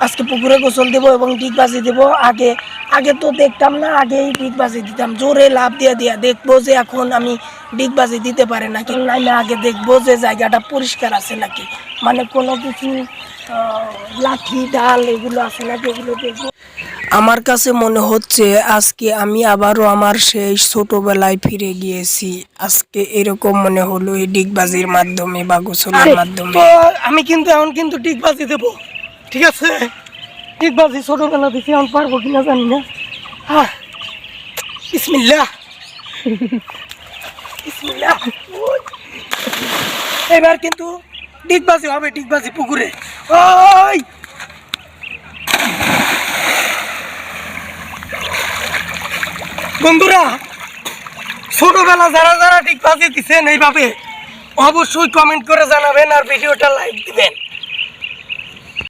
আজকে পুকুরে গোসল দেবো এবং ডিগবাজি দেবো। আগে আগে তো দেখতাম না, আগেই ডিগবাজি দিতাম, জোরে লাভ দিয়ে দেখবো যে এখন আমি ডিগবাজি দিতে পারে নাকি, নাইলে আগে দেখবো যে জায়গাটা পরিষ্কার আছে নাকি, মানে কোনো কিছু লাঠি ডাল এগুলো আছে নাকি, এগুলো দেখবো। আমার কাছে মনে হচ্ছে আজকে আমি আবারও আমার সেই ছোটবেলায় ফিরে গিয়েছি। আজকে এরকম মনে হলো এই ডিগবাজির মাধ্যমে বা গোসলের মাধ্যমে। তো আমি কিন্তু এখন কিন্তু ডিগবাজি দেবো, ঠিক আছে? ডিগবাজি ছোটবেলা দিছি, এখন পারবো কিনা জানি না। হ্যাঁ, বিসমিল্লাহ বিসমিল্লাহ। এবার কিন্তু ডিগবাজি হবে, ডিগবাজি পুকুরে। ওই বন্ধুরা, ছোটবেলা যারা যারা ডিগবাজি দিচ্ছেন এইভাবে অবশ্যই কমেন্ট করে জানাবেন আর ভিডিওটা লাইক দিবেন।